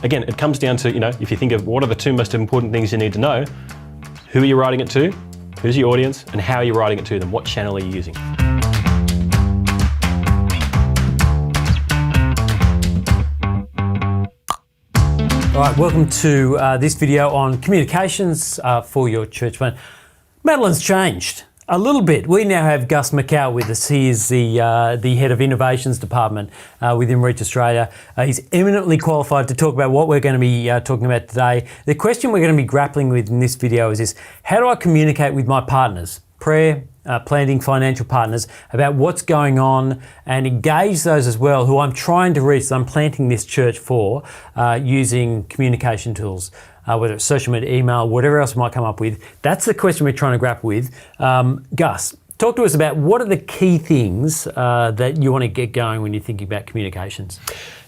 again, it comes down to, if you think of what are the two most important things you need to know, who are you writing it to, who's your audience, and how are you writing it to them? What channel are you using? All right, welcome to this video on communications for your church plan. Madeline's changed a little bit. We now have Gus McCow with us. He is the head of innovations department within Reach Australia. He's eminently qualified to talk about what we're going to be talking about today. The question we're going to be grappling with in this video is this: how do I communicate with my partners, prayer, planting, financial partners, about what's going on, and engage those as well who I'm trying to reach, I'm planting this church for, using communication tools, whether it's social media, email, whatever else we might come up with. That's the question we're trying to grapple with. Gus, talk to us about what are the key things that you want to get going when you're thinking about communications?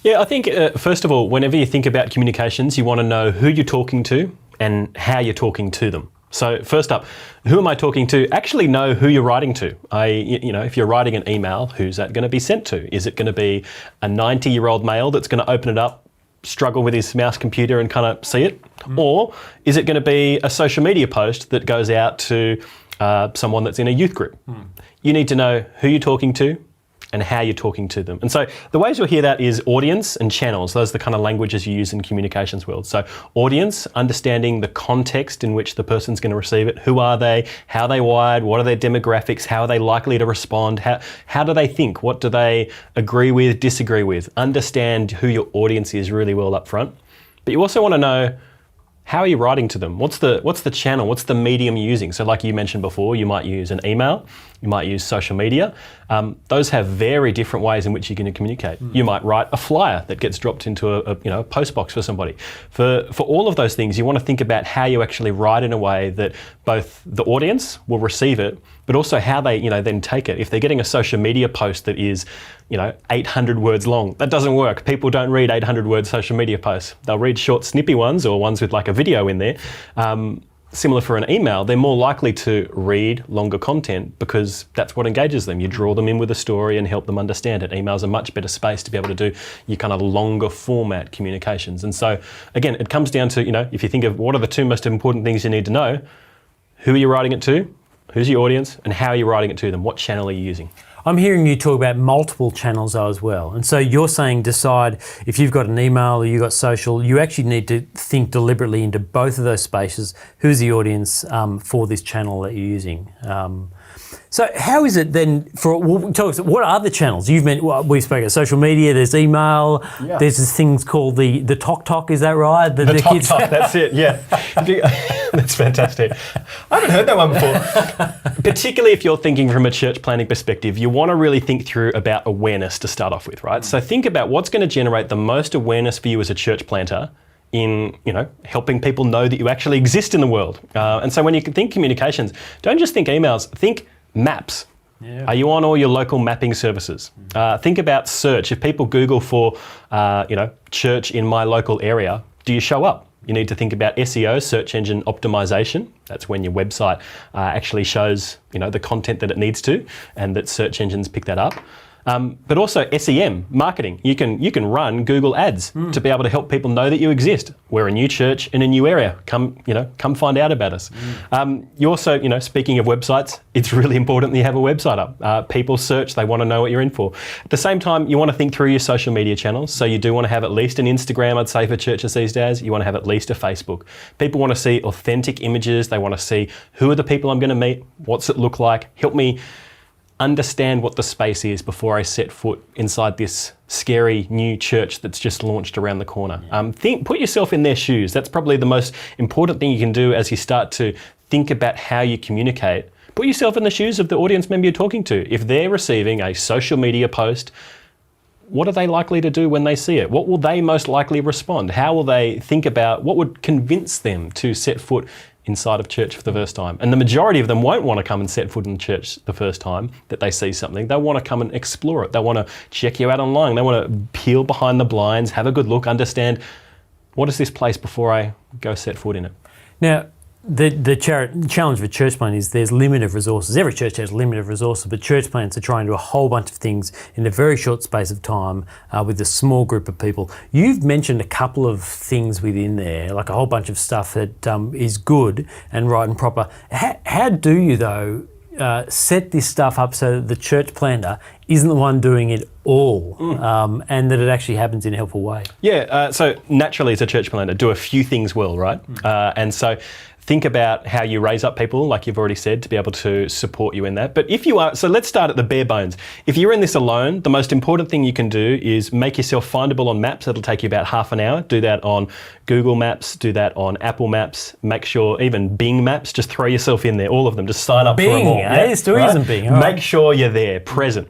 Yeah, I think first of all, whenever you think about communications, you want to know who you're talking to and how you're talking to them. So first up, who am I talking to? Actually know who you're writing to. If you're writing an email, who's that going to be sent to? Is it going to be a 90-year-old male that's going to open it up, struggle with his mouse computer and kind of see it? Or is it going to be a social media post that goes out to someone that's in a youth group? You need to know who you're talking to and how you're talking to them. And so the ways you'll hear that is audience and channels. Those are the kind of languages you use in communications world. So audience, understanding the context in which the person's going to receive it. Who are they? How are they wired? What are their demographics? How are they likely to respond? How do they think? What do they agree with, disagree with? Understand who your audience is really well up front. But you also want to know, how are you writing to them? What's the channel? What's the medium you're using? So like you mentioned before, you might use an email, you might use social media. Those have very different ways in which you're going to communicate. You might write a flyer that gets dropped into a post box for somebody. For all of those things, you want to think about how you actually write in a way that both the audience will receive it, but also how they then take it. If they're getting a social media post that is 800 words long, that doesn't work. People don't read 800 word social media posts. They'll read short snippy ones or ones with like a video in there. Similar for an email, they're more likely to read longer content because that's what engages them. You draw them in with a story and help them understand it. Email's a much better space to be able to do your kind of longer format communications. And so again, it comes down to, if you think of what are the two most important things you need to know, who are you writing it to, who's your audience, and how are you writing it to them? What channel are you using? I'm hearing you talk about multiple channels though as well. And so you're saying decide if you've got an email or you've got social, you actually need to think deliberately into both of those spaces. Who's the audience for this channel that you're using? So how is it then tell us, what are the channels? We've spoken about social media, there's email, there's this things called the Tok, is that right? The Tok, that's it, yeah. That's fantastic. I haven't heard that one before. Particularly if you're thinking from a church planning perspective, you want to really think through about awareness to start off with, right? So think about what's going to generate the most awareness for you as a church planter in helping people know that you actually exist in the world. And so when you think communications, don't just think emails, think maps. Yeah. Are you on all your local mapping services? Think about search. If people Google for, church in my local area, do you show up? You need to think about SEO, search engine optimization. That's when your website actually shows, the content that it needs to, and that search engines pick that up. But also SEM, marketing. You can run Google ads to be able to help people know that you exist. We're a new church in a new area. Come find out about us. You also, speaking of websites, it's really important that you have a website up. People search, they want to know what you're in for. At the same time, you want to think through your social media channels. So you do want to have at least an Instagram, I'd say, for churches these days. You want to have at least a Facebook. People want to see authentic images. They want to see who are the people I'm going to meet? What's it look like? Help me understand what the space is before I set foot inside this scary new church that's just launched around the corner. Put yourself in their shoes. That's probably the most important thing you can do as you start to think about how you communicate. Put yourself in the shoes of the audience member you're talking to. If they're receiving a social media post, what are they likely to do when they see it? What will they most likely respond? How will they think about what would convince them to set foot inside of church for the first time? And the majority of them won't want to come and set foot in church the first time that they see something. They want to come and explore it. They want to check you out online. They want to peel behind the blinds, have a good look, understand what is this place before I go set foot in it. Now, the challenge with church planting is there's limited resources. Every church has limited resources, but church plants are trying to do a whole bunch of things in a very short space of time with a small group of people. You've mentioned a couple of things within there, like a whole bunch of stuff that is good and right and proper. How do you, though, set this stuff up so that the church planter isn't the one doing it all and that it actually happens in a helpful way? Yeah, so naturally as a church planter, do a few things well, right? And so think about how you raise up people, like you've already said, to be able to support you in that. But if you are, so let's start at the bare bones. If you're in this alone, the most important thing you can do is make yourself findable on maps. That'll take you about half an hour. Do that on Google Maps, do that on Apple Maps. Make sure, even Bing Maps, just throw yourself in there, all of them. Just sign up for them all. It still isn't Bing. Make sure you're there, present.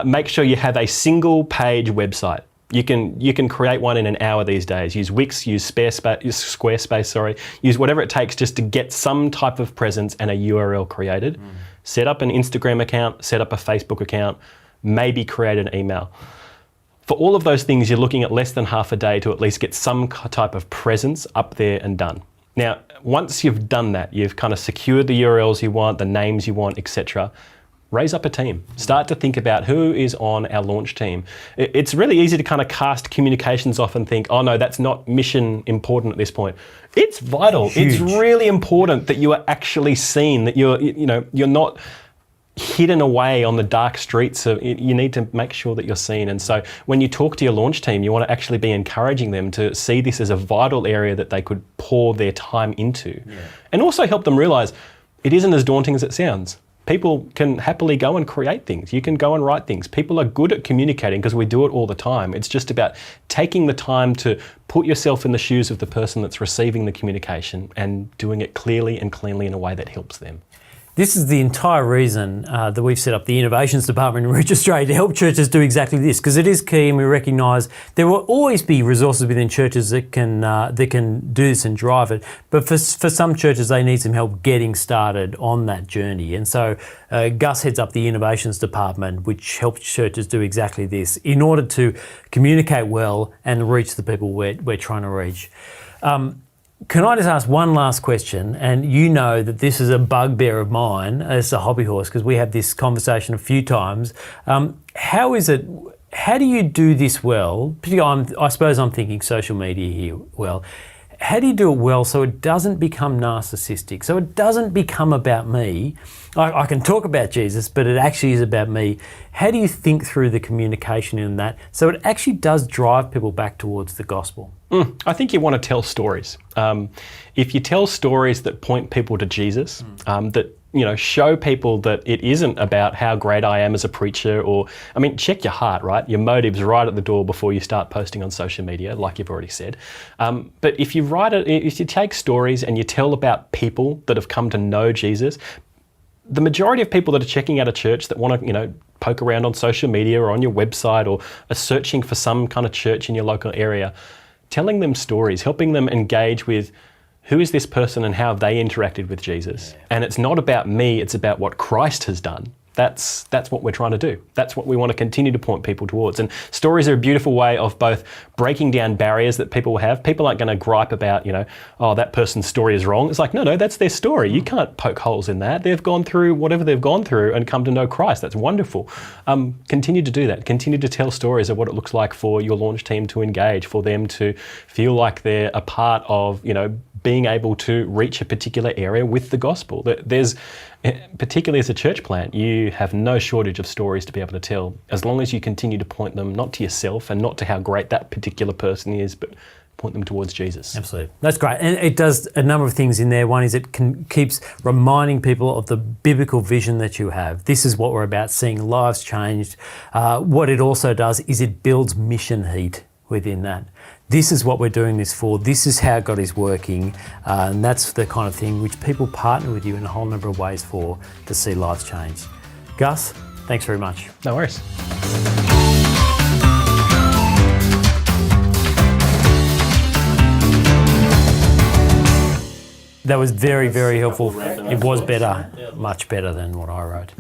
Make sure you have a single page website. You can create one in an hour these days. Use Wix, use Squarespace, use whatever it takes just to get some type of presence and a URL created. Set up an Instagram account, set up a Facebook account, maybe create an email. For all of those things, you're looking at less than half a day to at least get some type of presence up there and done. Now, once you've done that, you've kind of secured the URLs you want, the names you want, etc. Raise up a team. Start to think about who is on our launch team. It's really easy to kind of cast communications off and think, oh no, that's not mission important at this point. It's vital. Huge. It's really important that you are actually seen, that you're not hidden away on the dark streets. You need to make sure that you're seen. And so when you talk to your launch team, you want to actually be encouraging them to see this as a vital area that they could pour their time into. Yeah. And also help them realize it isn't as daunting as it sounds. People can happily go and create things. You can go and write things. People are good at communicating because we do it all the time. It's just about taking the time to put yourself in the shoes of the person that's receiving the communication and doing it clearly and cleanly in a way that helps them. This is the entire reason that we've set up the Innovations Department in Reach Australia to help churches do exactly this, because it is key, and we recognise there will always be resources within churches that can do this and drive it. But for some churches, they need some help getting started on that journey. And so Gus heads up the Innovations Department, which helps churches do exactly this in order to communicate well and reach the people we're trying to reach. Can I just ask one last question? And you know that this is a bugbear of mine as a hobby horse, because we have this conversation a few times. How do you do this well? Particularly, I suppose I'm thinking social media here. Well, how do you do it well so it doesn't become narcissistic, so it doesn't become about me? I can talk about Jesus, but it actually is about me. How do you think through the communication in that so it actually does drive people back towards the gospel? I think you want to tell stories. If you tell stories that point people to Jesus, that show people that it isn't about how great I am as a preacher, check your heart, right? Your motive's right at the door before you start posting on social media, like you've already said. But if you take stories and you tell about people that have come to know Jesus, the majority of people that are checking out a church that want to, poke around on social media or on your website or are searching for some kind of church in your local area, telling them stories, helping them engage with who is this person and how have they interacted with Jesus. Yeah. And it's not about me, it's about what Christ has done. That's what we're trying to do. That's what we want to continue to point people towards. And stories are a beautiful way of both breaking down barriers that people have. People aren't going to gripe about, that person's story is wrong. It's like, no, that's their story. You can't poke holes in that. They've gone through whatever they've gone through and come to know Christ. That's wonderful. Continue to do that. Continue to tell stories of what it looks like for your launch team to engage, for them to feel like they're a part of, being able to reach a particular area with the gospel. There's, particularly as a church plant, you have no shortage of stories to be able to tell, as long as you continue to point them not to yourself and not to how great that particular person is, but point them towards Jesus. Absolutely. That's great. And it does a number of things in there. One is it keeps reminding people of the biblical vision that you have. This is what we're about, seeing lives changed. What it also does is it builds mission heat within that. This is what we're doing this for. This is how God is working. And that's the kind of thing which people partner with you in a whole number of ways for to see lives change. Gus, thanks very much. No worries. That was very, very helpful. It was better, much better than what I wrote.